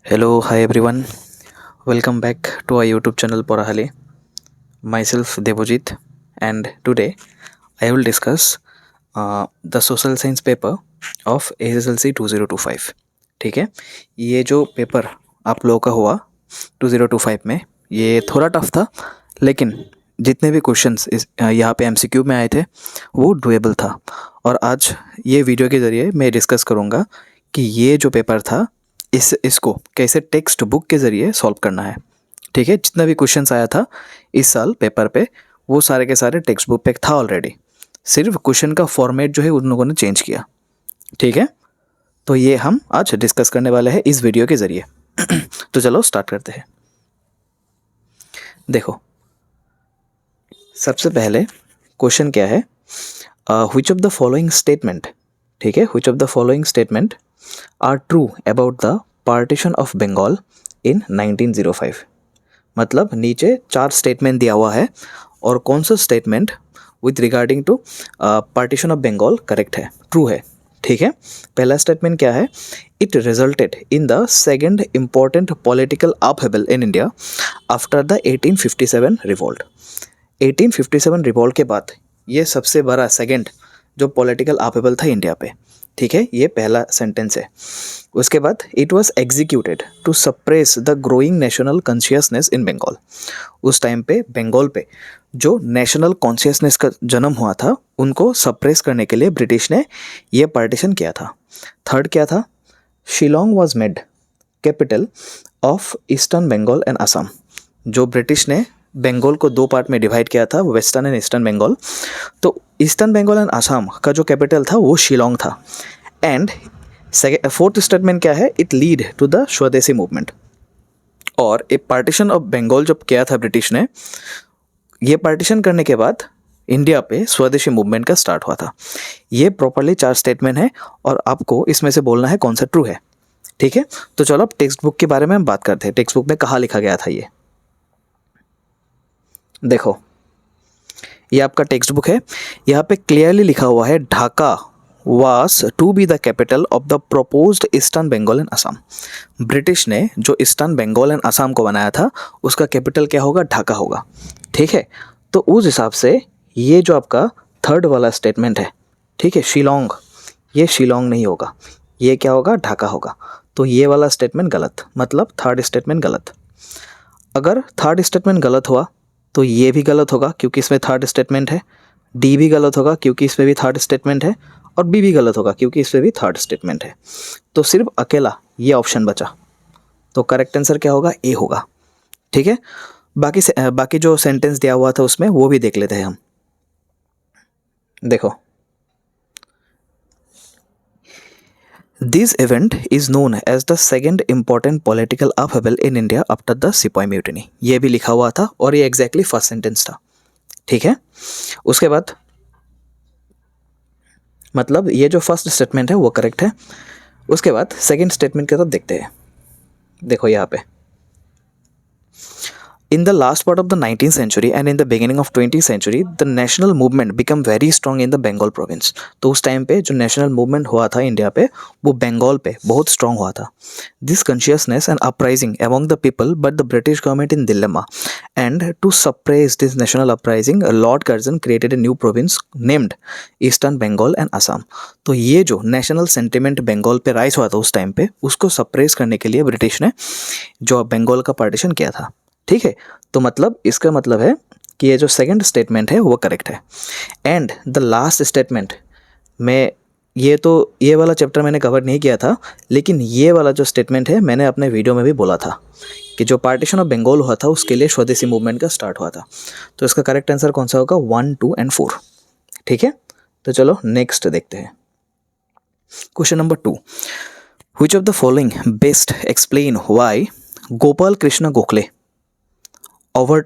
Hello, hi everyone. Welcome back to our YouTube channel Porahale. Myself Devojit, and today I will discuss the social science paper of SSLC 2025. ठीक है, ये जो paper आप लोगों का हुआ 2025 में, ये थोड़ा टफ था, लेकिन जितने भी क्वेश्चंस यहाँ पे MCQ में आए थे वो डुएबल था। और आज ये वीडियो के ज़रिए मैं डिस्कस करूँगा कि ये जो पेपर था इसको कैसे टेक्स्ट बुक के ज़रिए सॉल्व करना है। ठीक है, जितना भी क्वेश्चंस आया था इस साल पेपर पे वो सारे के सारे टेक्स्ट बुक पे था ऑलरेडी, सिर्फ क्वेश्चन का फॉर्मेट जो है उन लोगों ने चेंज किया। ठीक है, तो ये हम आज डिस्कस करने वाले हैं इस वीडियो के ज़रिए। तो चलो स्टार्ट करते हैं। देखो, सबसे पहले क्वेश्चन क्या है, which of the following statement, ठीक है, which of the following statement are true about the partition of Bengal in 1905। मतलब नीचे 4 स्टेटमेंट दिया हुआ है और कौन सा statement with regarding to partition of Bengal correct है, ट्रू है। ठीक है, पहला स्टेटमेंट क्या है, it resulted in the second important political upheaval in India after the 1857 revolt. 1857 revolt के बाद ये सबसे बड़ा सेकंड जो पॉलिटिकल अपहेवल था इंडिया पे। ठीक है, ये पहला सेंटेंस है। उसके बाद it was executed to suppress the growing national consciousness in Bengal. उस टाइम पे बंगाल पे जो नेशनल कॉन्शियसनेस का जन्म हुआ था उनको सप्रेस करने के लिए ब्रिटिश ने ये पार्टीशन किया था। थर्ड क्या था, Shillong was made capital of eastern Bengal and Assam. जो ब्रिटिश ने बंगाल को 2 पार्ट में डिवाइड किया था, वेस्टर्न एंड ईस्टर्न बंगाल, तो ईस्टर्न बंगाल एंड असम का जो कैपिटल था वो शिलोंग था। एंड फोर्थ स्टेटमेंट क्या है, it lead to the swadeshi movement. और एक पार्टीशन ऑफ बंगाल जब किया था ब्रिटिश ने, ये पार्टीशन करने के बाद इंडिया पे स्वदेशी मूवमेंट का स्टार्ट हुआ था। ये प्रॉपरली 4 स्टेटमेंट है और आपको इसमें से बोलना है कौन सा ट्रू है। ठीक है, तो चलो अब टेक्स्ट बुक के बारे में हम बात करते हैं। टेक्स्ट बुक में कहाँ लिखा गया था ये देखो, ये आपका टेक्स्ट बुक है, यहाँ पे क्लियरली लिखा हुआ है Dhaka was to be the capital of the proposed eastern Bengal and Assam. British ने जो ईस्टर्न बंगाल एंड असम को बनाया था उसका कैपिटल क्या होगा, ढाका होगा। ठीक है, तो उस हिसाब से ये जो आपका थर्ड वाला स्टेटमेंट है, ठीक है, शिलोंग, ये शिलोंग नहीं होगा, ये क्या होगा, ढाका होगा। तो ये वाला स्टेटमेंट गलत, मतलब थर्ड स्टेटमेंट गलत। अगर थर्ड स्टेटमेंट गलत हुआ तो ये भी गलत होगा क्योंकि इसमें थर्ड स्टेटमेंट है, डी भी गलत होगा क्योंकि इसमें भी थर्ड स्टेटमेंट है, और बी भी गलत होगा क्योंकि इसमें भी थर्ड स्टेटमेंट है। तो सिर्फ अकेला ये ऑप्शन बचा, तो करेक्ट आंसर क्या होगा, ए होगा। ठीक है, बाकी जो सेंटेंस दिया हुआ था उसमें वो भी देख लेते हैं हम। देखो, this event is known as the second important political upheaval in India after the sipahi mutiny. ये भी लिखा हुआ था और ये एग्जैक्टली फर्स्ट सेंटेंस था। ठीक है, उसके बाद मतलब ये जो फर्स्ट स्टेटमेंट है वो करेक्ट है। उसके बाद सेकंड स्टेटमेंट की तरफ देखते हैं। देखो यहाँ पे, in the last part of the 19th century and in the beginning of 20th century the national movement became very strong in the Bengal province। तो उस टाइम पे जो नेशनल मूवमेंट हुआ था इंडिया पे वो बंगाल पे बहुत स्ट्रांग हुआ था। This consciousness and uprising among the people but the British government in dilemma and to suppress this national uprising Lord Curzon created a new province named Eastern Bengal and Assam। तो ये जो national sentiment Bengal पे rise हुआ था उस time पे उसको suppress करने के लिए ब्रिटिश ने जो बंगाल का पार्टीशन किया था। ठीक है, तो मतलब इसका मतलब है कि ये जो सेकंड स्टेटमेंट है वो करेक्ट है। एंड द लास्ट स्टेटमेंट में ये वाला चैप्टर मैंने कवर नहीं किया था, लेकिन ये वाला जो स्टेटमेंट है मैंने अपने वीडियो में भी बोला था कि जो पार्टीशन ऑफ बंगाल हुआ था उसके लिए स्वदेशी मूवमेंट का स्टार्ट हुआ था। तो इसका करेक्ट आंसर कौन सा होगा, 1, 2 and 4। ठीक है, तो चलो नेक्स्ट देखते हैं। Question number 2, which of the following best explain why Gopal Krishna Gokhale Gopal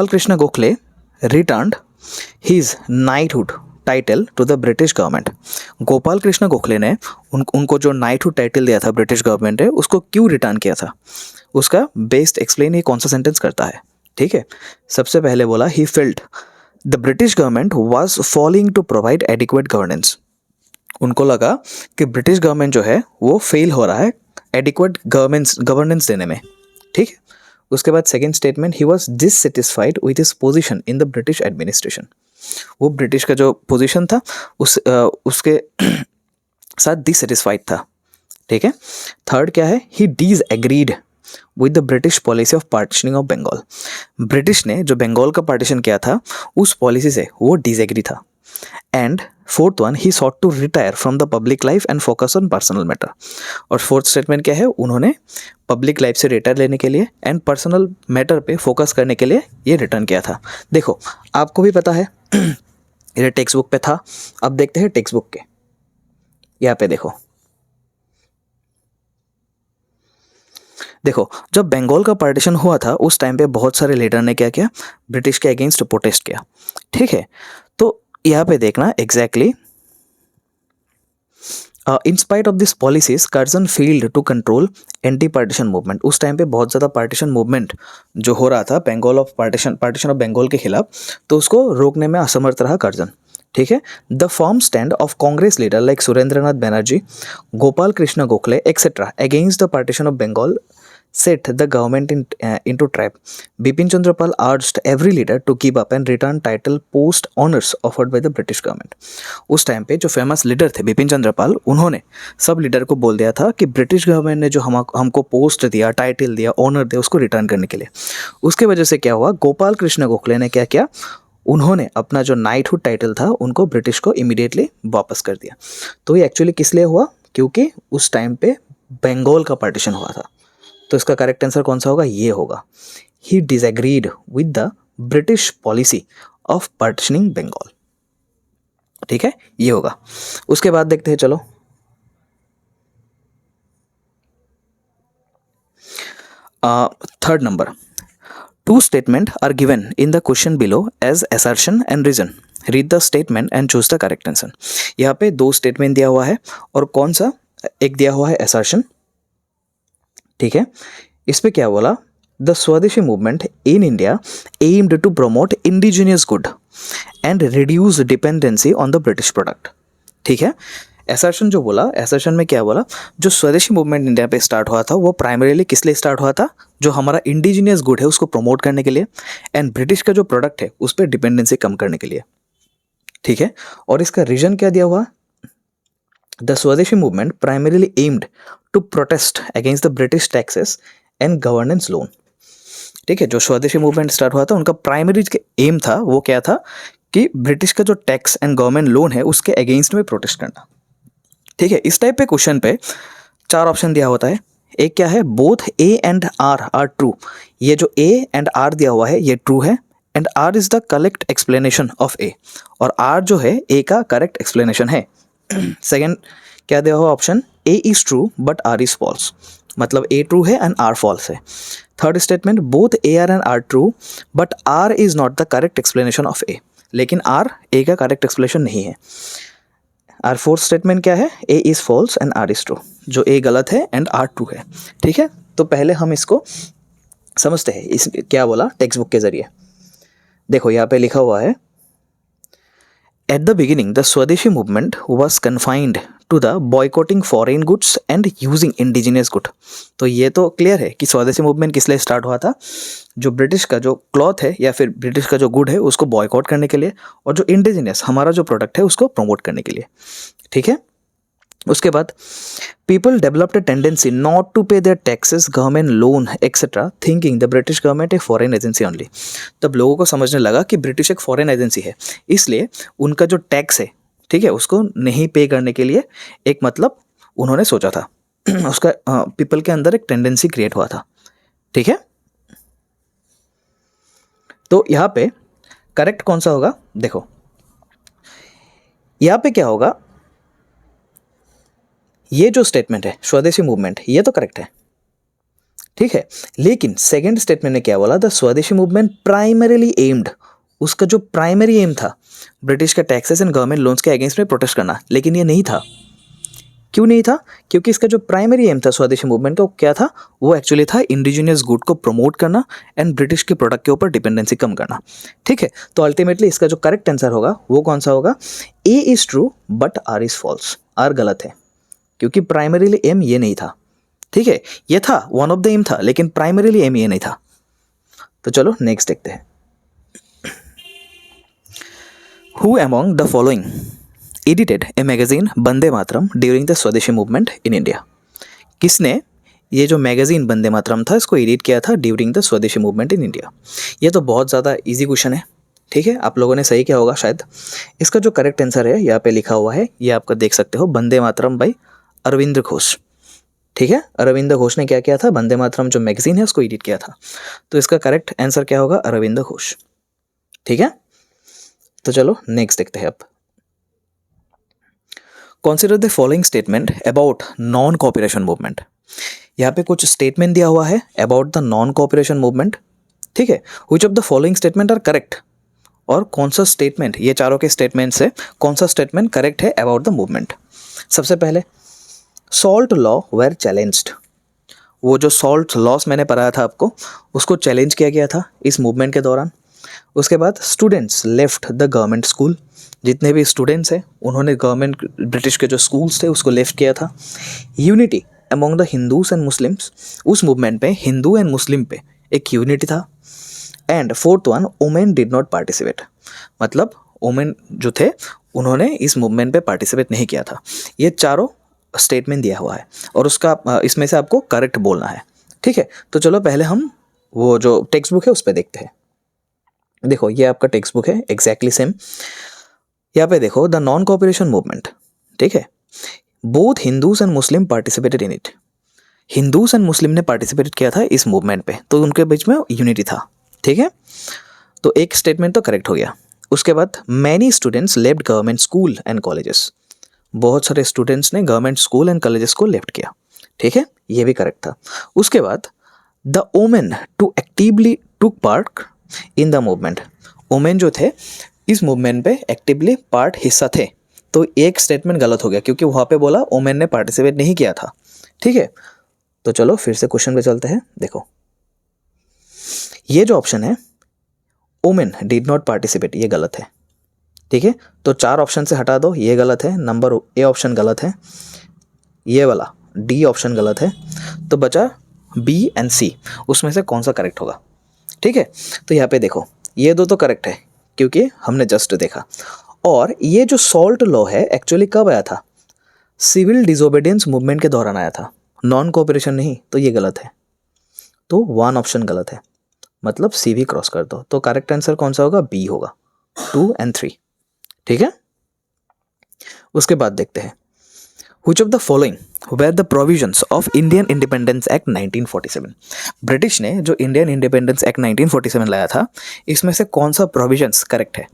Krishna Gokhale returned his knighthood title to the British government। Gopal Krishna Gokhale ने उनको जो नाइटहुड टाइटल दिया था ब्रिटिश गवर्नमेंट ने उसको क्यों रिटर्न किया था, उसका बेस्ट एक्सप्लेन ये कौन सा सेंटेंस करता है। ठीक है, सबसे पहले बोला he felt the British government was falling to provide adequate governance. उनको लगा कि ब्रिटिश गवर्नमेंट जो है वो फेल हो रहा है एडिक्वेट गवर्नेंस देने में, ठीक है। उसके बाद second statement, he was dissatisfied with his position in the British administration. वो ब्रिटिश का जो पोजीशन था उसके साथ डिससेटिस्फाइड था, ठीक है। थर्ड क्या है, he disagreed with the British policy of partitioning of Bengal. British ने जो बंगाल का पार्टीशन किया था उस पॉलिसी से वो डिसएग्री था। And fourth one, he sought to retire from the public life and focus on personal matter. और फोर्थ स्टेटमेंट क्या है, उन्होंने पब्लिक लाइफ से रिटायर लेने के लिए एंड पर्सनल मैटर पे फोकस करने के लिए ये रिटर्न किया था। देखो आपको भी पता है ये टेक्स्ट बुक पे था। अब देखते हैं टेक्स्ट बुक के, यहाँ पे देखो जब बंगाल का पार्टीशन हुआ था उस टाइम पे बहुत सारे लीडर ने क्या किया, ब्रिटिश के अगेंस्ट प्रोटेस्ट किया, ठीक है। तो यहाँ पे देखना exactly, in spite of this policies Curzon failed to control anti partition movement. उस टाइम पे बहुत ज़्यादा पार्टीशन मूवमेंट जो हो रहा था Bengal of partition of Bengal के खिलाफ, तो उसको रोकने में असमर्थ रहा कर्जन, ठीक है। The firm stand of Congress leader like Surendranath Banerjee, Gopal Krishna Gokhale etcetera against the partition of Bengal set the government into trap. Bipin Chandra Pal urged every leader to give up and return title post honors offered by the British government. उस time पे जो famous leader थे बिपिन चंद्र पाल, उन्होंने सब leader को बोल दिया था कि ब्रिटिश गवर्नमेंट ने जो हमको पोस्ट दिया, टाइटल दिया, ऑनर दिया, उसको रिटर्न करने के लिए। उसके वजह से क्या हुआ, गोपाल कृष्ण गोखले ने क्या किया, उन्होंने अपना जो नाइटहुड टाइटल था उनको ब्रिटिश को इमीडिएटली वापस कर दिया। तो ये एक्चुअली किस लिए हुआ, क्योंकि उस टाइम पे बंगाल का पार्टीशन हुआ था। तो इसका करेक्ट आंसर कौन सा होगा, ये होगा, he disagreed with the British policy of partitioning Bengal, ठीक है, ये होगा। उसके बाद देखते हैं, चलो third number, two statement are given in the question below as assertion and reason, read the statement and choose the correct answer. यहाँ पे दो स्टेटमेंट दिया हुआ है और कौन सा एक दिया हुआ है, असर्शन, ठीक है। इस पे क्या बोला, the swadeshi movement in India aimed to promote indigenous good and reduce dependency on the British product, ठीक है। असर्शन जो बोला, असर्शन में क्या बोला, जो स्वदेशी मूवमेंट इंडिया पे स्टार्ट हुआ था वो प्राइमरीली किस लिए स्टार्ट हुआ था, जो हमारा इंडिजिनियस गुड है उसको प्रमोट करने के लिए एंड ब्रिटिश का जो प्रोडक्ट है उस पर डिपेंडेंसी कम करने के लिए, ठीक है। और इसका रीजन क्या दिया हुआ, the swadeshi movement primarily aimed to protest against the British taxes and governance loan, ठीक है। जो स्वदेशी मूवमेंट स्टार्ट हुआ था उनका प्राइमरी एम था वो क्या था कि ब्रिटिश का जो टैक्स एंड गवर्नमेंट लोन है उसके अगेंस्ट में प्रोटेस्ट करना, ठीक है। इस टाइप पे क्वेश्चन पे 4 ऑप्शन दिया होता है। एक क्या है, both A and R are true. ये जो ए एंड आर दिया हुआ है ये ट्रू है and R is the correct explanation of A, और आर जो है ए का करेक्ट एक्सप्लेनेशन है। सेकेंड क्या दिया हुआ option, A is true but R is false, मतलब ए ट्रू है एंड आर फॉल्स है। Third statement, both A R and R true but R is not the correct explanation of A, लेकिन R ए का correct explanation नहीं है। Are fourth statement क्या है, A is false and R is true, जो A गलत है and R true है, ठीक है। तो पहले हम इसको समझते हैं, इस क्या बोला टेक्स्ट बुक के जरिए। देखो यहाँ पे लिखा हुआ है, at the beginning the Swadeshi movement was confined to the boycotting foreign goods and using indigenous good। तो ये तो क्लियर है कि स्वदेशी मूवमेंट किस लिए स्टार्ट हुआ था, जो ब्रिटिश का जो क्लॉथ है या फिर ब्रिटिश का जो गुड है उसको बॉयकॉट करने के लिए, और जो इंडिजिनियस हमारा जो प्रोडक्ट है उसको प्रमोट करने के लिए, ठीक है। उसके बाद people developed a tendency not to pay their taxes, government loan etcetera, thinking the British government a foreign agency only. तब लोगों को समझने लगा कि ब्रिटिश एक फॉरेन एजेंसी है, इसलिए उनका जो टैक्स है, ठीक है, उसको नहीं पे करने के लिए एक मतलब उन्होंने सोचा था। उसका पीपल के अंदर एक टेंडेंसी क्रिएट हुआ था, ठीक है। तो यहाँ पे करेक्ट कौन सा होगा, देखो यहाँ पे क्या होगा, ये जो स्टेटमेंट है स्वदेशी मूवमेंट ये तो करेक्ट है, ठीक है। लेकिन सेकंड स्टेटमेंट ने क्या बोला, the swadeshi movement primarily aimed, उसका जो प्राइमरी एम था ब्रिटिश का टैक्सेस एंड गवर्नमेंट लोन्स के अगेंस्ट में प्रोटेस्ट करना, लेकिन ये नहीं था। क्यों नहीं था, क्योंकि इसका जो प्राइमरी एम था स्वदेशी मूवमेंट का, वो क्या था, वो एक्चुअली था इंडिजिनियस गुड को प्रमोट करना एंड ब्रिटिश के प्रोडक्ट के ऊपर डिपेंडेंसी कम करना, ठीक है। तो अल्टीमेटली इसका जो करेक्ट आंसर होगा वो कौन सा होगा, A is true but R is false. R गलत है, क्योंकि प्राइमरीली एम ये नहीं था, ठीक है, ये था वन ऑफ द एम था, लेकिन प्राइमरीली एम ये नहीं था। तो चलो नेक्स्ट देखते हैं। Who among the following edited a magazine Vande Mataram during the swadeshi movement in India? किसने ये जो मैगजीन वंदे मातरम था इसको एडिट किया था during the swadeshi movement in India? ये तो बहुत ज़्यादा इजी क्वेश्चन है, ठीक है, आप लोगों ने सही किया होगा शायद। इसका जो करेक्ट आंसर है यहाँ पे लिखा हुआ है, ये आपका देख सकते हो, वंदे मातरम बाई अरविंद घोष, ठीक है। अरविंद घोष ने क्या किया था, वंदे मातरम जो मैगजीन है उसको एडिट किया था। तो इसका करेक्ट आंसर क्या होगा, अरविंद घोष, ठीक है। तो चलो नेक्स्ट देखते हैं अब। Consider the following statement about non cooperation movement. यहाँ पे कुछ स्टेटमेंट दिया हुआ है about the non cooperation movement, ठीक है। Which of the following statement are correct, और कौन सा स्टेटमेंट, ये चारों के स्टेटमेंट से कौन सा स्टेटमेंट करेक्ट है अबाउट द मूवमेंट? सबसे पहले, सॉल्ट लॉ वेर चैलेंज्ड। वो जो सॉल्ट लॉस मैंने पढ़ाया था आपको, उसको चैलेंज किया गया था इस मूवमेंट के दौरान। उसके बाद students left the government school, जितने भी स्टूडेंट्स हैं उन्होंने गवर्नमेंट ब्रिटिश के जो स्कूल्स थे उसको लेफ्ट किया था। Unity among the Hindus and Muslims, उस मूवमेंट पे हिंदू एंड मुस्लिम पे एक यूनिटी था। And fourth one, women did not participate, मतलब वुमेन जो थे उन्होंने इस मूवमेंट पे पार्टिसिपेट नहीं किया था। ये चारों स्टेटमेंट दिया हुआ है और उसका इसमें से आपको करेक्ट बोलना है, ठीक है। तो चलो पहले हम वो जो टेक्स्ट बुक है उस पर देखते हैं। देखो ये आपका टेक्स्ट बुक है एग्जैक्टली सेम। यहाँ पे देखो द नॉन कोऑपरेशन मूवमेंट, ठीक है, both Hindus and Muslim participated in it. Hindus and Muslim ने पार्टिसिपेट किया था इस मूवमेंट पे, तो उनके बीच में यूनिटी था, ठीक है। तो एक स्टेटमेंट तो करेक्ट हो गया। उसके बाद many students left government school and colleges, बहुत सारे स्टूडेंट्स ने गवर्नमेंट स्कूल एंड कॉलेजेस को लेफ्ट किया, ठीक है, ये भी करेक्ट था। उसके बाद the women too actively took part in the movement, women जो थे इस मूवमेंट पे एक्टिवली पार्ट हिस्सा थे, तो एक स्टेटमेंट गलत हो गया क्योंकि वहाँ पे बोला वुमेन ने पार्टिसिपेट नहीं किया था, ठीक है। तो चलो फिर से क्वेश्चन पे चलते हैं। देखो ये जो ऑप्शन है वुमेन डिड नॉट पार्टिसिपेट, ये गलत है, ठीक है। तो चार ऑप्शन से हटा दो, ये गलत है, नंबर ए ऑप्शन गलत है, ये वाला डी ऑप्शन गलत है, तो बचा बी एंड सी, उसमें से कौन सा करेक्ट होगा, ठीक है। तो यहाँ पे देखो ये दो तो करेक्ट है क्योंकि हमने जस्ट देखा, और ये जो सॉल्ट लॉ है एक्चुअली कब आया था, सिविल डिसोबीडियंस मूवमेंट के दौरान आया था, नॉन कोऑपरेशन नहीं, तो ये गलत है। तो वन ऑप्शन गलत है, मतलब सी भी क्रॉस कर दो। तो करेक्ट आंसर कौन सा होगा, बी होगा, 2 and 3, ठीक है। उसके बाद देखते हैं Which of the following were the provisions of Indian Independence Act 1947? British ने जो इंडियन इंडिपेंडेंस एक्ट 1947 लाया था, इसमें से कौन सा प्रोविजंस करेक्ट है,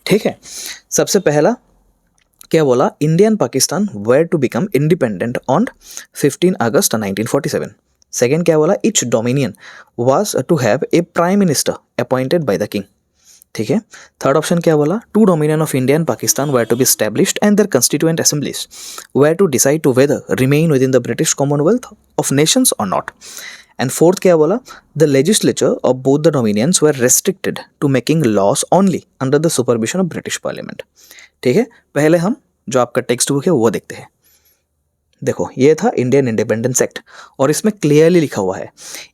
ठीक है। सबसे पहला क्या बोला, Indian Pakistan were to become independent on 15 August 1947। Second क्या बोला, each dominion was to have a prime minister appointed by the king, ठीक है। थर्ड ऑप्शन क्या बोला, two dominion of India and Pakistan were to be established and their constituent assemblies were to decide to whether remain within the British Commonwealth of Nations और not. And fourth क्या बोला, the legislature of both the dominions were restricted to making laws only under the supervision of British parliament, ठीक है। पहले हम जो आपका text book है वो देखते हैं। देखो ये था इंडियन इंडिपेंडेंस एक्ट और इसमें क्लियरली लिखा हुआ है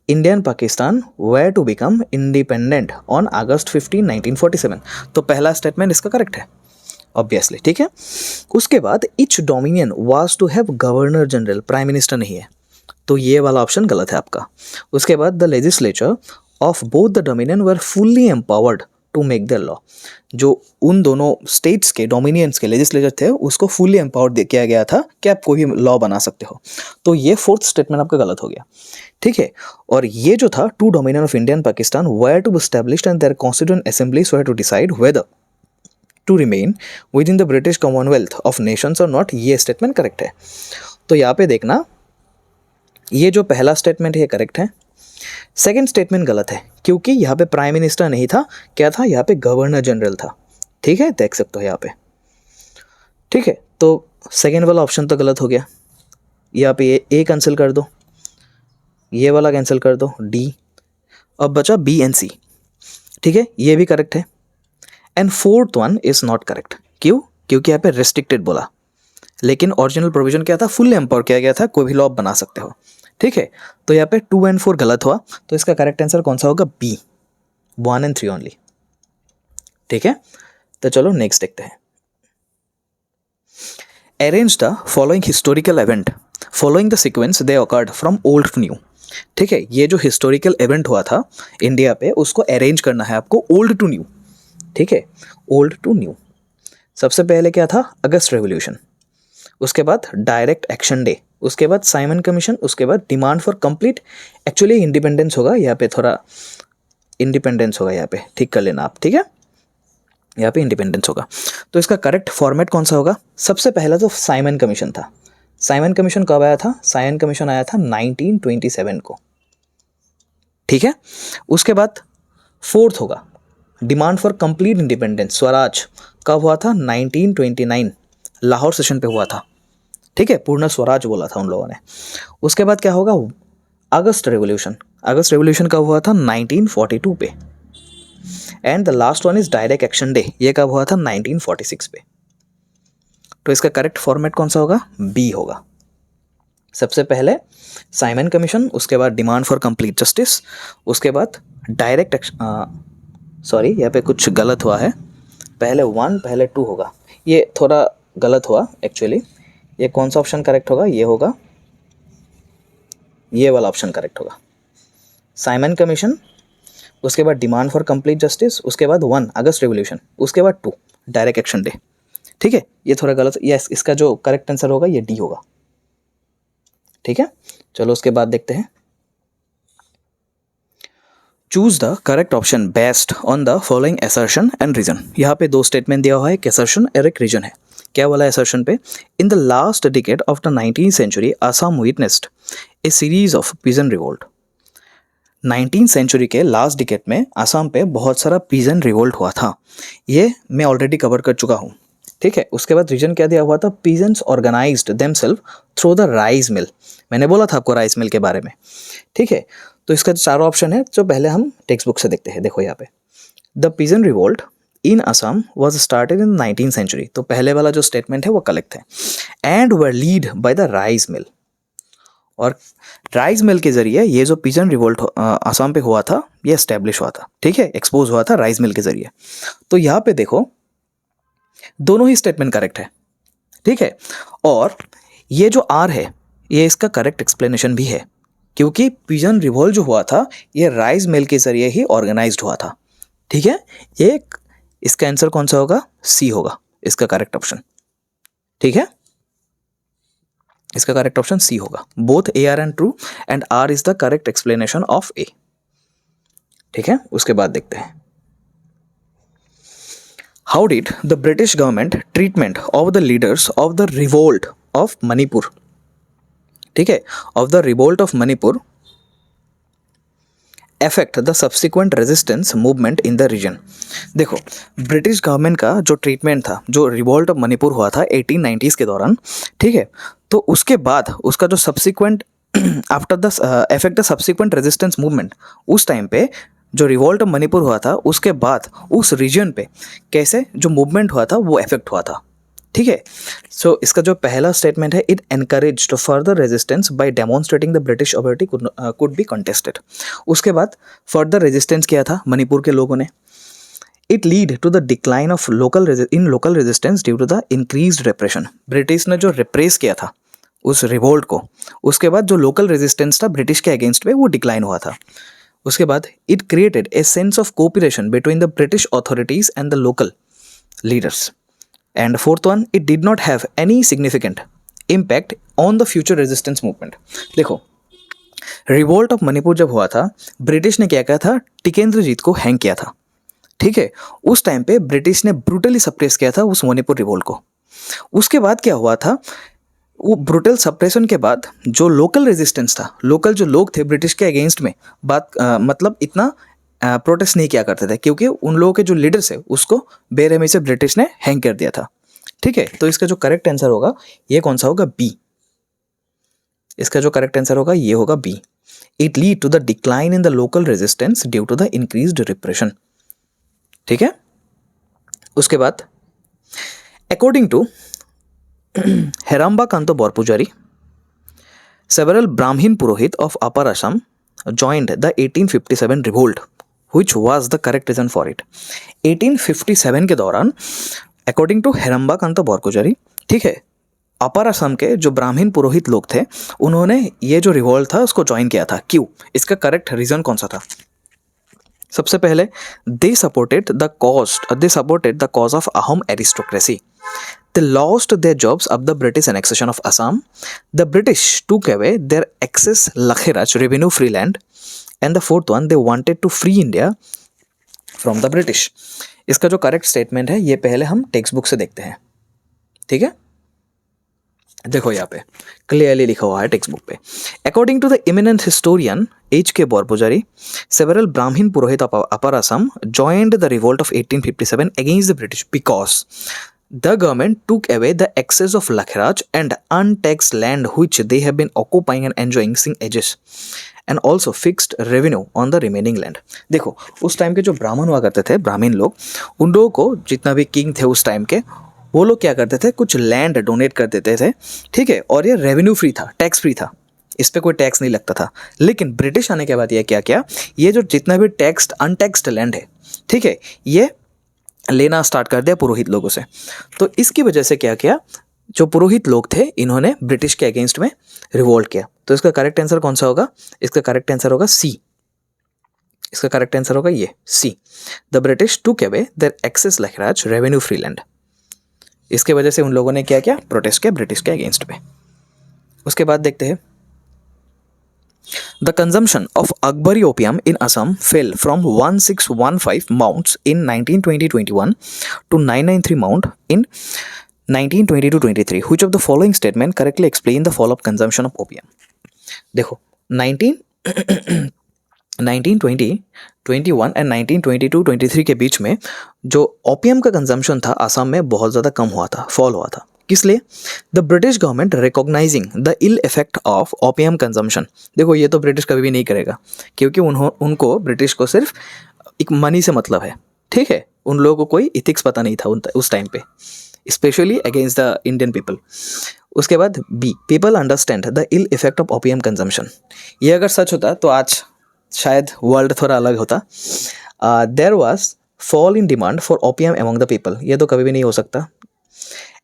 Indian Pakistan were to become independent on August 15, 1947। तो पहला स्टेटमेंट इसका करेक्ट है ऑब्वियसली, ठीक है। उसके बाद each dominion was to have governor general, prime minister नहीं है, तो ये वाला ऑप्शन गलत है आपका। उसके बाद the legislature of both the dominion were fully empowered to make their law, जो उन दोनों स्टेट्स के डोमिनियंस के लेजिस्लेचर थे उसको फुल्ली एम्पावर्ड किया गया था कि आप कोई भी लॉ बना सकते हो, तो ये फोर्थ स्टेटमेंट आपका गलत हो गया, ठीक है। और ये जो था two dominion of India and Pakistan were to be established and their constituent assemblies were to decide whether to remain within the British Commonwealth of Nations और नॉट, ये स्टेटमेंट करेक्ट है। तो यहाँ पे देखना ये जो पहला स्टेटमेंट है करेक्ट है, सेकेंड स्टेटमेंट गलत है क्योंकि यहाँ पे प्राइम मिनिस्टर नहीं था, क्या था यहाँ पे गवर्नर जनरल था, ठीक है, देख सकते हो यहाँ पे, ठीक है। तो सेकेंड वाला ऑप्शन तो गलत हो गया, यहाँ पे ए कैंसिल कर दो, ये वाला कैंसिल कर दो, डी, अब बचा बी एंड सी, ठीक है, ये भी करेक्ट है। And fourth one is not correct, क्यों, क्योंकि यहाँ पे रेस्ट्रिक्टेड बोला, लेकिन ओरिजिनल प्रोविजन क्या था, फुल एम्पावर किया गया था, कोई भी लॉ आप बना सकते हो, ठीक है। तो यहाँ पे 2 and 4 गलत हुआ, तो इसका करेक्ट आंसर कौन सा होगा, बी, 1 and 3 ओनली, ठीक है। तो चलो नेक्स्ट देखते हैं। Arrange the following historical event following the sequence they occurred from old to new, ठीक है। ये जो हिस्टोरिकल इवेंट हुआ था इंडिया पे, उसको अरेंज करना है आपको ओल्ड टू न्यू, ठीक है, ओल्ड टू न्यू। सबसे पहले क्या था, अगस्त रेवोल्यूशन, उसके बाद डायरेक्ट एक्शन डे, उसके बाद साइमन कमीशन, उसके बाद demand for complete, actually independence होगा यहाँ पे, थोड़ा इंडिपेंडेंस होगा यहाँ पे, ठीक कर लेना आप, ठीक है, यहाँ पे इंडिपेंडेंस होगा। तो इसका करेक्ट फॉर्मेट कौन सा होगा, सबसे पहला तो साइमन कमीशन था। साइमन कमीशन कब आया था, साइमन कमीशन आया था 1927 को, ठीक है। उसके बाद फोर्थ होगा demand for complete independence, Swaraj, कब हुआ था, 1929 लाहौर सेशन पे हुआ था, ठीक है, पूर्ण स्वराज बोला था उन लोगों ने। उसके बाद क्या होगा, अगस्त रेवोल्यूशन, अगस्त रेवोल्यूशन कब हुआ था, 1942 पे। And the last one is direct action day, ये कब हुआ था, 1946 पे। तो इसका करेक्ट फॉर्मेट कौन सा होगा, बी होगा। सबसे पहले साइमन कमीशन, उसके बाद डिमांड फॉर कंप्लीट जस्टिस, उसके बाद डायरेक्ट एक्शन, सॉरी यहाँ पे कुछ गलत हुआ है, पहले 1 पहले 2 होगा, ये थोड़ा गलत हुआ एक्चुअली। ये कौन सा ऑप्शन करेक्ट होगा, ये होगा, ये वाला ऑप्शन करेक्ट होगा, साइमन कमीशन, उसके बाद डिमांड फॉर कंप्लीट जस्टिस, उसके बाद 1 अगस्त रेवोल्यूशन, उसके बाद 2 डायरेक्ट एक्शन डे, ठीक है। ये थोड़ा गलत, यस, इसका जो करेक्ट आंसर होगा ये डी होगा, ठीक है। चलो उसके बाद देखते हैं, choose the correct option based on the following assertion and reason. यहाँ पे 2 स्टेटमेंट दिया हुआ है, एक असर्शन और एक रीजन है। क्या वाला असर्शन पे, in the last decade of the 19th century Assam witnessed a series of peasant revolt. 19th century के लास्ट डिकेड में आसाम पे बहुत सारा पीजन रिवोल्ट हुआ था, ये मैं ऑलरेडी कवर कर चुका हूँ, ठीक है। उसके बाद रीजन क्या दिया हुआ था, peasants organised themselves through the rice mill, मैंने बोला था आपको राइस मिल के बारे में, ठीक है। तो इसका जो चारों ऑप्शन है, जो पहले हम टेक्स्ट बुक से देखते हैं, देखो यहाँ पे, the peasant revolt in Assam was started in 19th century, तो पहले वाला जो स्टेटमेंट है वो करेक्ट है, and were lead by the rice mill, और राइस मिल के जरिए ये जो पीजन रिवोल्ट असम पे हुआ था ये एस्टेब्लिश हुआ था, ठीक है, एक्सपोज हुआ था राइस मिल के जरिए। तो यहाँ पे देखो दोनों ही स्टेटमेंट करेक्ट है, ठीक है। और ये जो आर है ये इसका करेक्ट एक्सप्लेनेशन भी है, क्योंकि पीजन रिवोल्ट जो हुआ था ये राइस मिल के जरिए ही ऑर्गेनाइज्ड हुआ था, ठीक है। ये इसका आंसर कौन सा होगा, सी होगा इसका करेक्ट ऑप्शन, ठीक है। इसका करेक्ट ऑप्शन सी होगा, both A R and true and R is the correct explanation of A, ठीक है। उसके बाद देखते हैं, how did the British government treatment of the leaders of the revolt of Manipur, ठीक है, of the revolt of Manipur affect the subsequent resistance movement in the region. देखो British government का जो ट्रीटमेंट था, जो रिवोल्ट ऑफ मणिपुर हुआ था 1890s के दौरान, ठीक है, तो उसके बाद उसका जो subsequent after the affect the subsequent resistance movement, उस टाइम पे जो रिवोल्ट ऑफ मणिपुर हुआ था उसके बाद उस रीजन पे कैसे जो मूवमेंट हुआ था वो इफेक्ट हुआ था, ठीक है। सो इसका जो पहला स्टेटमेंट है, it encouraged further resistance bye demonstrating the British authority could be contested. उसके बाद फर्दर रेजिस्टेंस किया था मणिपुर के लोगों ने, it lead to the decline of local resistance due to the increased repression. British ने जो रिप्रेस किया था उस रिवोल्ट को, उसके बाद जो लोकल रेजिस्टेंस था ब्रिटिश के अगेंस्ट में वो डिक्लाइन हुआ था। उसके बाद it created a sense of cooperation between the British authorities and the local leaders. And fourth one, it did not have any significant impact on the future resistance movement. देखो revolt of Manipur जब हुआ था, British ने क्या किया था, टिकेंद्रजीत को hang किया था, ठीक है। उस टाइम पे ब्रिटिश ने ब्रूटली सप्रेस किया था उस मणिपुर रिवोल्ट को। उसके बाद क्या हुआ था, वो ब्रूटल सप्रेशन के बाद जो लोकल रेजिस्टेंस था, लोकल जो लोग थे ब्रिटिश के अगेंस्ट में मतलब इतना प्रोटेस्ट नहीं किया करते थे, क्योंकि उन लोगों के जो लीडर्स है उसको बेरहमी से ब्रिटिश ने हैंग कर दिया था, ठीक है। तो इसका जो करेक्ट आंसर होगा ये कौन सा होगा, बी। इसका जो करेक्ट आंसर होगा ये होगा B, it lead to the decline in the local resistance due to the increased repression, ठीक है। उसके बाद according to Heramba Kanta Barpujari, several Brahmin Purohit of Upper Assam joined the 1857 revolt, which was the correct reason for it. 1857 के दौरान according to Heramba Kanto बरपुजारी, ठीक है, अपर असम के जो ब्राह्मण पुरोहित लोग थे उन्होंने ये जो रिवोल्ट था उसको ज्वाइन किया था. क्यों? इसका करेक्ट रीजन कौन सा था? सबसे पहले they supported the cause of Ahom aristocracy. They lost their jobs of the British annexation of Assam. The British took away their excess Lakheraj revenue free land. And the fourth one, they wanted to free India from the British. इसका जो correct statement है ये पहले हम text book से देखते हैं. ठीक है, देखो यहाँ पे क्लियरली लिखा हुआ है टेक्स्ट बुक पे. According to the eminent historian H.K. Borpujari, several Brahmin Purohit of Upper Assam joined the revolt of 1857 against the British because the government took away the excess of Lakhraj and untaxed land which they have been occupying and enjoying since ages, and also fixed revenue on the remaining land. देखो उस time के जो ब्राह्मण हुआ करते थे, ब्राह्मण लोग, उन लोगों को जितना भी किंग थे उस टाइम के, वो लोग क्या करते थे, कुछ लैंड डोनेट कर देते थे. ठीक है, और ये रेवेन्यू फ्री था, टैक्स फ्री था, इस पर कोई टैक्स नहीं लगता था. लेकिन ब्रिटिश आने के बाद ये क्या किया, ये जो जितना भी टैक्स्ड अनटैक्स्ड लैंड है, ठीक है, ये लेना स्टार्ट कर दिया पुरोहित लोगों से. तो इसकी वजह से क्या किया, जो पुरोहित लोग थे इन्होंने ब्रिटिश के अगेंस्ट में रिवोल्ट किया. तो इसका करेक्ट आंसर कौन सा होगा? इसका करेक्ट आंसर होगा सी. इसका करेक्ट आंसर होगा ये C. The British took away their excess lakhraj revenue free land. इसके वजह से उन लोगों ने क्या किया, प्रोटेस्ट किया ब्रिटिश के अगेंस्ट में. उसके बाद देखते हैं, the consumption of Akbari opium in Assam fell from 1615 mounts in 1920-21 to 993 mount in 1922-23. Which of the following statement correctly explain the fall of consumption of opium? देखो 1920, 21 एंड 1922-23 के बीच में जो ओपियम का कंजम्पशन था असम में बहुत ज़्यादा कम हुआ था, फॉल हुआ था. किस लिए? The British government recognising the ill effect of opium consumption. देखो ये तो ब्रिटिश कभी भी नहीं करेगा, क्योंकि उनको ब्रिटिश को सिर्फ एक मनी से मतलब है. ठीक है, उन लोगों को कोई इथिक्स पता नहीं था उस टाइम पे, specially against the Indian people. उसके बाद B, people understand the ill effect of opium consumption. ये अगर सच होता तो आज शायद वर्ल्ड थोड़ा अलग होता. There was fall in demand for opium among the people. ये तो कभी भी नहीं हो सकता.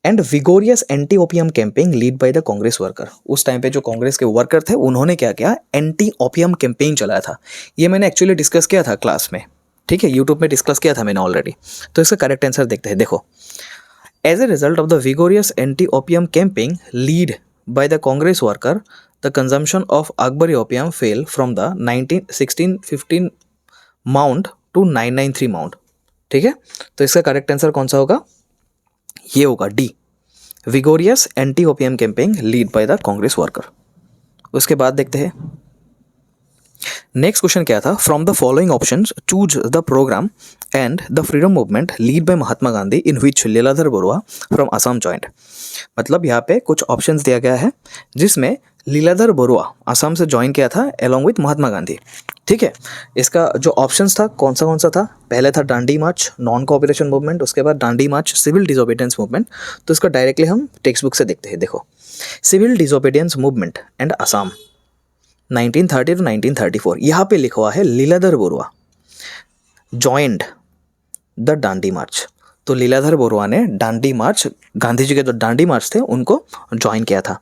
And vigorous anti opium campaign lead by the Congress worker. उस टाइम पे जो कांग्रेस के वर्कर थे उन्होंने क्या किया, एंटी ओपियम कैंपेन चलाया था. ये मैंने एक्चुअली डिस्कस किया था क्लास में, ठीक है, यूट्यूब में डिस्कस किया था मैंने ऑलरेडी. तो इसका करेक्ट आंसर देखते हैं. देखो, as a result of the vigorous anti opium campaign lead by the Congress worker, the consumption of Akbari opium fell from the 1615 amount to 993 amount. ठीक है, तो इसका करेक्ट आंसर कौन सा होगा? ये होगा D, vigorous anti opium campaign lead by the Congress worker. उसके बाद देखते हैं नेक्स्ट क्वेश्चन क्या था. From the following options choose the program and the freedom movement lead by Mahatma Gandhi in which Liladhar Barua from Assam joined. मतलब यहाँ पे कुछ ऑप्शंस दिया गया है जिसमें लीलाधर बरुआ असम से ज्वाइन किया था अलॉन्ग विथ महात्मा गांधी. ठीक है, इसका जो ऑप्शंस था कौन सा था, पहले था डांडी मार्च नॉन कोऑपरेशन मूवमेंट, उसके बाद डांडी मार्च सिविल डिसोबीडियंस मूवमेंट. तो इसका डायरेक्टली हम टेक्स्ट बुक से देखते हैं. देखो, civil disobedience movement and Assam 1930 to 1934. यहाँ पे लिखा हुआ है Liladhar Barua joined the Dandi march. तो लीलाधर बरुआ ने डांडी मार्च, गांधी जी के जो डांडी मार्च थे उनको ज्वाइन किया था.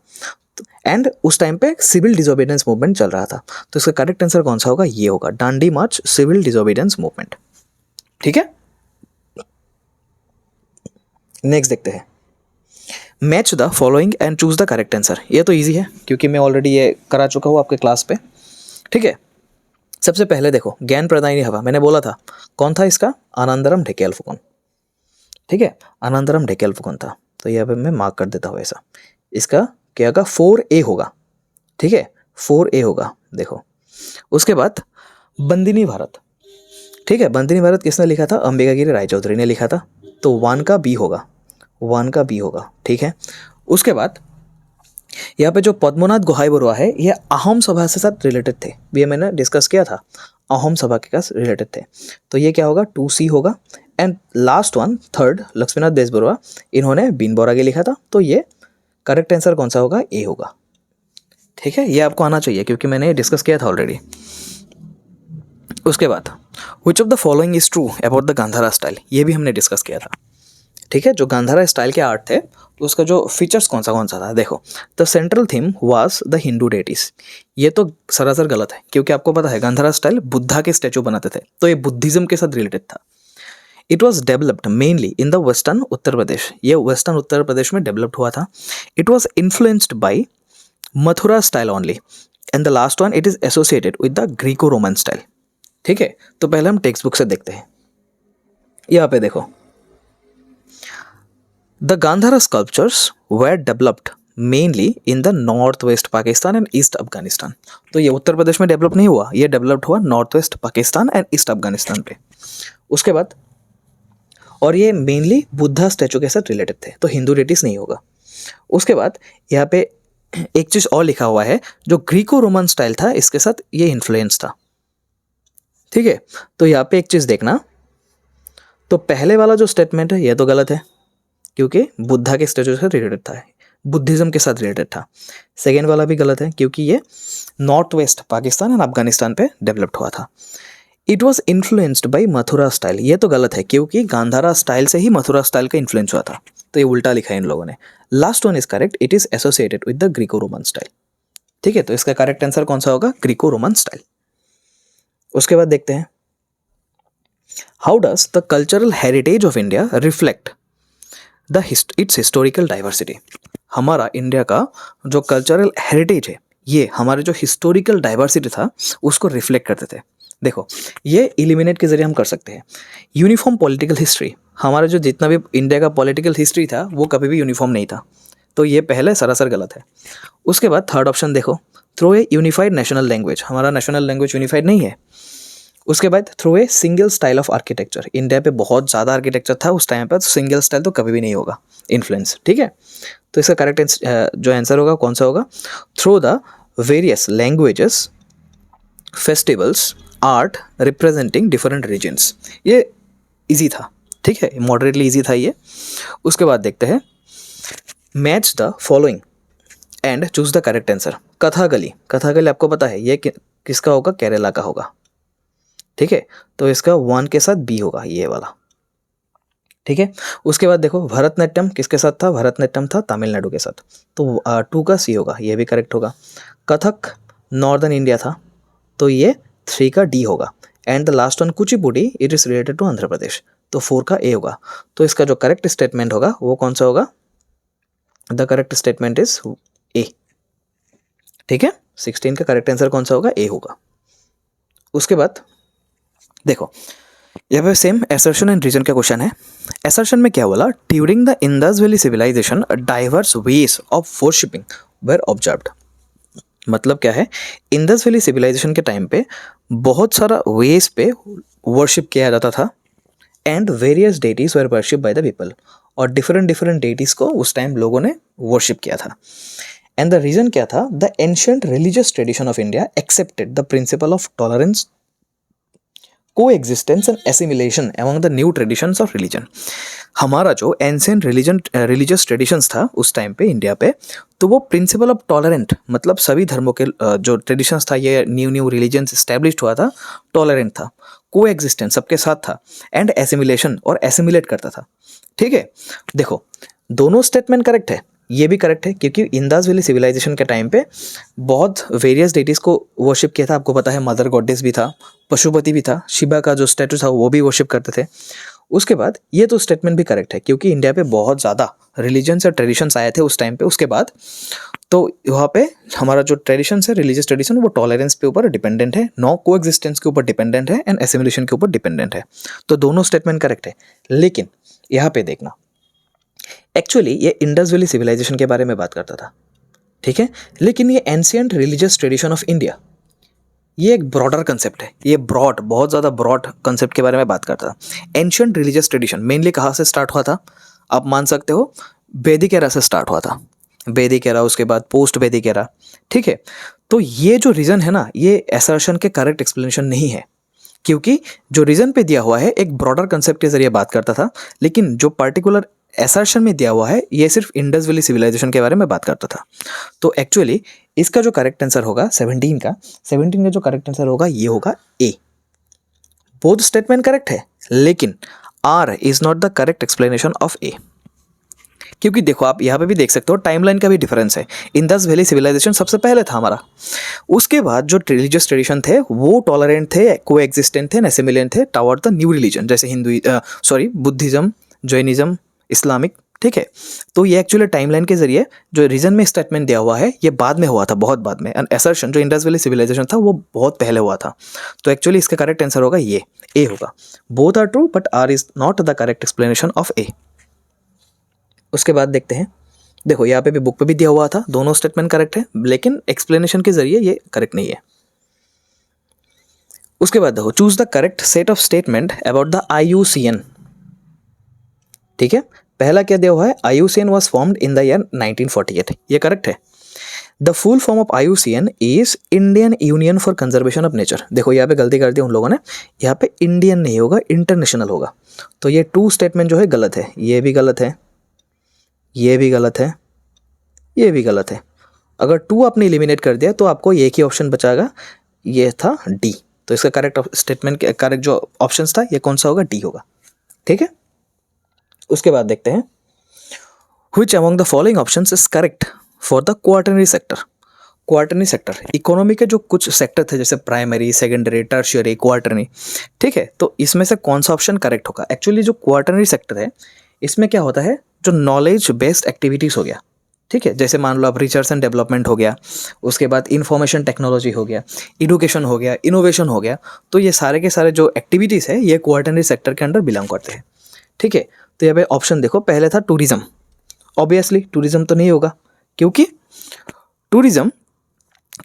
एंड उस टाइम पे सिविल डिसोबीडियंस मूवमेंट चल रहा था. तो इसका करेक्ट आंसर कौन सा होगा? ये होगा डांडी मार्च सिविल डिसोबीडियंस मूवमेंट. ठीक है, नेक्स्ट देखते हैं. Match the following and choose the correct answer. ये तो इजी है क्योंकि मैं ऑलरेडी ये करा चुका हूँ आपके क्लास पे. ठीक है, सबसे पहले देखो, ज्ञान प्रदायिनी हवा मैंने बोला था, कौन था इसका? आनंदरम ढेकियाल-फुकन. ठीक है, आनंदरम ढेकियाल-फुकन था. तो यहाँ पे मैं मार्क कर देता हूँ ऐसा. इसका क्या होगा? 4A होगा. ठीक है, 4A होगा. देखो, उसके बाद बंदिनी भारत. ठीक है, बंदिनी भारत किसने लिखा था? अंबिकागिरी रायचौधरी ने लिखा था. तो 1 का B होगा, 1 का B होगा. ठीक है, उसके बाद यहाँ पे जो पद्मनाथ गोहाई बरुआ है ये अहोम सभा से साथ रिलेटेड थे. ये मैंने डिस्कस किया था, अहोम सभा के साथ रिलेटेड थे. तो ये क्या होगा? 2C होगा. And last one, third, Lakshminath Bezbaruah, इन्होंने बीन बोरागे लिखा था. तो ये करेक्ट आंसर कौन सा होगा? ए होगा। ठीक है, ये आपको आना चाहिए क्योंकि मैंने ये डिस्कस किया था ऑलरेडी। उसके बाद which of the following is true about the Gandhara style, ये भी हमने डिस्कस किया था। ठीक है, जो गांधारा स्टाइल के आर्ट थे तो उसका जो फीचर्स कौन सा था, देखो the central theme was the Hindu deities. ये तो सरासर गलत है क्योंकि आपको पता है गांधारा स्टाइल बुद्धा के स्टैचू बनाते थे, तो ये बुद्धिज्म के साथ रिलेटेड था। It was developed mainly in the western Uttar Pradesh, ये वेस्टर्न उत्तर प्रदेश में डेवलप्ड हुआ था। It was influenced by Mathura style only, and the last one it is associated with the Greco Roman style. ठीक है, तो पहले हम टेक्स्ट बुक से देखते हैं। यहाँ पे देखो, the Gandhara sculptures were developed mainly in the north west Pakistan and east Afghanistan. तो ये उत्तर प्रदेश में डेवलप नहीं हुआ, ये डेवलप्ड हुआ north west Pakistan and east Afghanistan पे। उसके बाद, और ये मेनली बुद्धा स्टैचू के साथ रिलेटेड थे, तो हिंदू डेटीज नहीं होगा। उसके बाद यहाँ पे एक चीज और लिखा हुआ है, जो ग्रीको रोमन स्टाइल था इसके साथ ये इन्फ्लुएंस था। ठीक है, तो यहाँ पे एक चीज देखना, तो पहले वाला जो स्टेटमेंट है ये तो गलत है क्योंकि बुद्धा के स्टैचू से रिलेटेड था, बुद्धिज्म के साथ रिलेटेड था। सेकेंड वाला भी गलत है क्योंकि ये north west Pakistan and Afghanistan पे डेवलप्ड हुआ था। It was influenced by Mathura style, ये तो गलत है क्योंकि गांधारा स्टाइल से ही मथुरा स्टाइल का इन्फ्लुएंस हुआ था, तो ये उल्टा लिखा है इन लोगों ने। Last one is correct, it is associated with the Greco Roman style. ठीक है, तो इसका करेक्ट आंसर कौन सा होगा? Greco Roman style. उसके बाद देखते हैं, how does the cultural heritage of India reflect it's historical diversity. हमारा इंडिया का जो कल्चरल हेरिटेज है, ये हमारे जो हिस्टोरिकल डाइवर्सिटी था उसको रिफ्लेक्ट करते थे। देखो, ये इलिमिनेट के जरिए हम कर सकते हैं। यूनिफॉर्म पॉलिटिकल हिस्ट्री, हमारा जो जितना भी इंडिया का पॉलिटिकल हिस्ट्री था वो कभी भी यूनिफॉर्म नहीं था, तो ये पहले सरासर गलत है। उसके बाद थर्ड ऑप्शन देखो, through a unified national language, हमारा नेशनल लैंग्वेज यूनिफाइड नहीं है। उसके बाद through a single style of architecture, India पे बहुत ज़्यादा आर्किटेक्चर था उस टाइम पर, तो सिंगल स्टाइल तो कभी भी नहीं होगा इन्फ्लुएंस। ठीक है, तो इसका करेक्ट जो आंसर होगा कौन सा होगा? Through the various languages, festivals, art representing different regions. ये इजी था, ठीक है, मॉडरेटली इजी था ये। उसके बाद देखते हैं, match the following and choose the correct answer. Kathakali, Kathakali आपको पता है ये किसका होगा? केरला का होगा। ठीक है, तो इसका 1 के साथ बी होगा, ये वाला। ठीक है, उसके बाद देखो, भरतनाट्यम किसके साथ था? भरतनाट्यम था तमिलनाडु के साथ, तो 2 का सी होगा, ये भी करेक्ट होगा। कथक नॉर्दर्न इंडिया था, तो ये 3 का डी होगा। And the last one Kuchipudi, it is related to Andhra Pradesh, तो 4 का ए होगा। तो इसका जो करेक्ट स्टेटमेंट होगा वो कौन सा होगा? The correct statement is a. ठीक है, 16 का करेक्ट आंसर कौन सा होगा? ए होगा। उसके बाद देखो, यहाँ पे सेम असर्शन एंड रीजन का क्वेश्चन है। असर्शन में क्या बोला? During the Indus valley civilisation diverse ways of worshipping were observed. मतलब क्या है? इंडस वैली सिविलाइजेशन के टाइम पे बहुत सारा वेज पे वर्शिप किया जाता था, and various deities were worship by the people, और डिफरेंट डिफरेंट डेटीज को उस टाइम लोगों ने वर्शिप किया था। एंड द रीजन क्या था? The ancient religious tradition of India accepted the principle of tolerance, coexistence and assimilation among the new traditions of religion. हमारा जो एंशिएंट रिलीजियस ट्रेडिशंस था उस टाइम पे इंडिया पे, तो वो प्रिंसिपल ऑफ टॉलरेंट, मतलब सभी धर्मों के जो ट्रेडिशंस था, ये न्यू रिलीजन्स एस्टैब्लिश्ड हुआ था, टॉलरेंट था, कोएग्जिस्टेंस सबके साथ था, एंड एसिमिलेशन, और एसिमिलेट करता था। ठीक है, देखो दोनों स्टेटमेंट करेक्ट है, ये भी करेक्ट है क्योंकि इंडस वैली सिविलाइजेशन के टाइम पे बहुत वेरियस डेटीज को वर्शिप किया था। आपको पता है मदर गॉडेस भी था, पशुपति भी था, शिवा का जो स्टैचू था वो भी वर्शिप करते थे। उसके बाद ये तो स्टेटमेंट भी करेक्ट है क्योंकि इंडिया पे बहुत ज़्यादा रिलीजन्स और ट्रेडिशंस आए थे उस टाइम पे। उसके बाद तो वहाँ पे हमारा जो ट्रेडिशंस है, रिलीजियस ट्रेडिशन, वो टॉलरेंस पे ऊपर डिपेंडेंट है, नो कोएग्जिस्टेंस के ऊपर डिपेंडेंट है, एंड एसिमिलेशन के ऊपर डिपेंडेंट है। तो दोनों स्टेटमेंट करेक्ट है। लेकिन यहाँ पे देखना, एक्चुअली ये इंडस वैली सिविलाइजेशन के बारे में बात करता था, ठीक है, लेकिन ये ancient religious tradition of India, ये एक ब्रॉडर कंसेप्ट है, ये बहुत ज़्यादा ब्रॉड कंसेप्ट के बारे में बात करता था। एंशिएंट रिलीजियस ट्रेडिशन मेनली कहाँ से स्टार्ट हुआ था? आप मान सकते हो वैदिक एरा से स्टार्ट हुआ था, वैदिक एरा, उसके बाद पोस्ट वैदिक एरा। ठीक है, तो ये जो रीज़न है ना, ये असर्शन के करेक्ट एक्सप्लेनेशन नहीं है क्योंकि जो रीज़न पे दिया हुआ है एक ब्रॉडर कंसेप्ट के जरिए बात करता था, लेकिन जो पर्टिकुलर असर्शन में दिया हुआ है ये सिर्फ इंडस वैली सिविलाइजेशन के बारे में बात करता था। तो एक्चुअली इसका जो करेक्ट आंसर होगा 17 का जो करेक्ट आंसर होगा ये होगा ए। बोथ स्टेटमेंट करेक्ट है, लेकिन R is not the correct explanation of A. क्योंकि देखो आप यहाँ पे भी देख सकते हो टाइमलाइन का भी डिफरेंस है। इंडस वैली सिविलाइजेशन सबसे पहले था हमारा, उसके बाद जो रिलीजियस ट्रेडिशन थे वो टॉलरेंट थे, को एग्जिस्टेंट थे, एसिमिलेंट थे टॉवर्ड द न्यू रिलीजन, जैसे बुद्धिज्म, जैनिज्म, इस्लामिक। ठीक है, तो ये एक्चुअली टाइमलाइन के जरिए जो रीजन में स्टेटमेंट दिया हुआ है ये बाद में हुआ था, बहुत बाद में। एंड असर्शन जो इंडस वैली सिविलाइजेशन था वो बहुत पहले हुआ था। तो एक्चुअली इसका करेक्ट आंसर होगा ये, ए होगा। Both are true but R is not the correct explanation of A. उसके बाद देखते हैं, देखो यहाँ पे भी बुक पे भी दिया हुआ था, दोनों स्टेटमेंट करेक्ट है, लेकिन एक्सप्लेनेशन के जरिए ये करेक्ट नहीं है। उसके बाद देखो, choose the correct set of statement about the IUCN। ठीक है, पहला क्या दिया हुआ है, IUCN was formed in the year 1948, ये करेक्ट है। The full form of IUCN is Indian union for conservation of nature. देखो यहाँ पे गलती कर दी उन लोगों ने, यहाँ पे इंडियन नहीं होगा, इंटरनेशनल होगा। तो ये टू स्टेटमेंट जो है गलत है, ये भी गलत है, ये भी गलत है, ये भी गलत है। अगर टू आपने एलिमिनेट कर दिया तो आपको एक ही ऑप्शन बचाएगा, ये था डी। तो इसका करेक्ट स्टेटमेंट, करेक्ट जो ऑप्शंस था ये कौन सा होगा, डी होगा। ठीक है, उसके बाद देखते हैं, which among the following options is correct for the quaternary sector. Quaternary sector economy के जो कुछ सेक्टर थे, जैसे प्राइमरी, सेकेंडरी, टर्शियरी, क्वार्टरनरी। ठीक है, तो इसमें से कौन सा ऑप्शन करेक्ट होगा। एक्चुअली जो क्वार्टरनरी सेक्टर है इसमें क्या होता है, जो नॉलेज बेस्ड एक्टिविटीज़ हो गया। ठीक है, जैसे मान लो आप रिसर्च एंड डेवलपमेंट हो गया, उसके बाद इंफॉर्मेशन टेक्नोलॉजी हो गया, एडुकेशन हो गया, इनोवेशन हो गया। तो ये सारे के सारे जो एक्टिविटीज़ है ये क्वार्टरनरी सेक्टर के अंडर बिलोंग करते हैं। ठीक है, तो यहाँ पे ऑप्शन देखो, पहले था टूरिज्म। ऑब्वियसली टूरिज्म तो नहीं होगा, क्योंकि टूरिज्म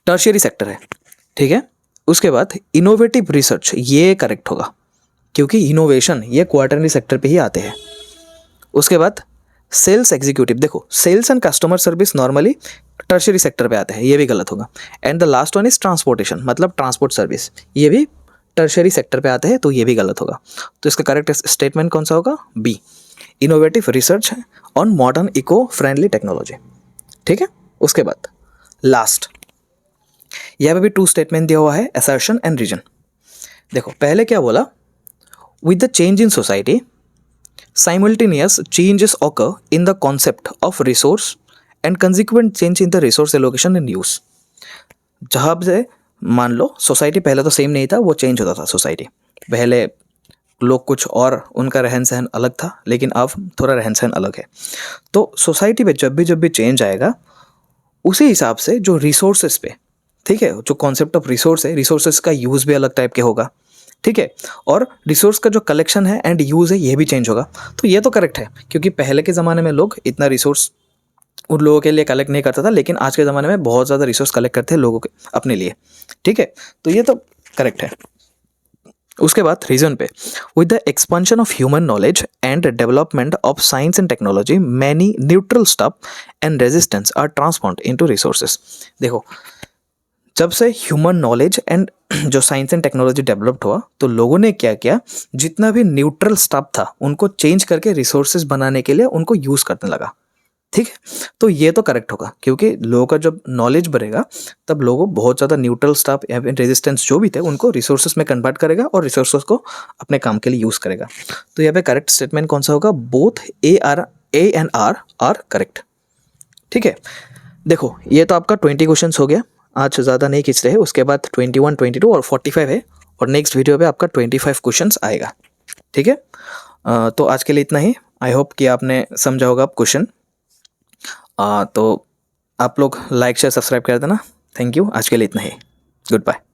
टर्शियरी सेक्टर है। ठीक है, उसके बाद इनोवेटिव रिसर्च, ये करेक्ट होगा, क्योंकि इनोवेशन ये क्वार्टरनरी सेक्टर पे ही आते हैं। उसके बाद सेल्स एग्जीक्यूटिव, देखो sales and customer service normally tertiary sector पे आते हैं, ये भी गलत होगा। And the last one is transportation, मतलब ट्रांसपोर्ट सर्विस, ये भी टर्शियरी सेक्टर पे आते हैं, तो ये भी गलत होगा। तो इसका करेक्ट स्टेटमेंट कौन सा होगा, B, innovative research on modern eco friendly technology. ठीक है, उसके बाद लास्ट, यहाँ पे भी टू स्टेटमेंट दिया हुआ है, असर्शन एंड रीजन। देखो पहले क्या बोला, with the change in society simultaneous changes occur in the concept of resource and consequent change in the resource allocation and use। जहाँ से मान लो सोसाइटी पहले तो सेम नहीं था, वो चेंज होता था। सोसाइटी पहले लोग कुछ और, उनका रहन सहन अलग था, लेकिन अब थोड़ा रहन सहन अलग है। तो सोसाइटी पे जब भी चेंज आएगा, उसी हिसाब से जो रिसोर्सेज पे, ठीक है, जो कॉन्सेप्ट ऑफ रिसोर्स है, रिसोर्सेज का यूज़ भी अलग टाइप के होगा। ठीक है, और रिसोर्स का जो कलेक्शन है एंड यूज़ है ये भी चेंज होगा। तो ये तो करेक्ट है, क्योंकि पहले के ज़माने में लोग इतना रिसोर्स उन लोगों के लिए कलेक्ट नहीं करता था, लेकिन आज के ज़माने में बहुत ज़्यादा रिसोर्स कलेक्ट करते हैं लोगों के अपने लिए। ठीक है, तो ये तो करेक्ट है। उसके बाद रीजन पे, with the expansion of human knowledge and development of science and technology many neutral stuff and resistance R transformed into resources. देखो जब से ह्यूमन नॉलेज एंड जो साइंस एंड टेक्नोलॉजी डेवलप्ड हुआ, तो लोगों ने क्या किया, जितना भी न्यूट्रल स्टफ था उनको चेंज करके रिसोर्सेज बनाने के लिए उनको यूज़ करने लगा। ठीक है, तो ये तो करेक्ट होगा, क्योंकि लोगों का जब नॉलेज बढ़ेगा तब लोगों बहुत ज़्यादा न्यूट्रल स्टफ या फिर रेजिस्टेंस जो भी थे उनको रिसोर्सेज में कन्वर्ट करेगा और रिसोर्सेज को अपने काम के लिए यूज़ करेगा। तो यहाँ पे करेक्ट स्टेटमेंट कौन सा होगा, both A and R correct. ठीक है, देखो ये तो आपका 20 क्वेश्चन हो गया, आज ज़्यादा नहीं खींच रहे। उसके बाद 21, 22 और 45 है, और नेक्स्ट वीडियो पे आपका 25 क्वेश्चंस आएगा। ठीक है, तो आज के लिए इतना ही। आई होप कि आपने समझा होगा आप क्वेश्चन। तो आप लोग लाइक शेयर सब्सक्राइब कर देना। थैंक यू, आज के लिए इतना ही। Good bye.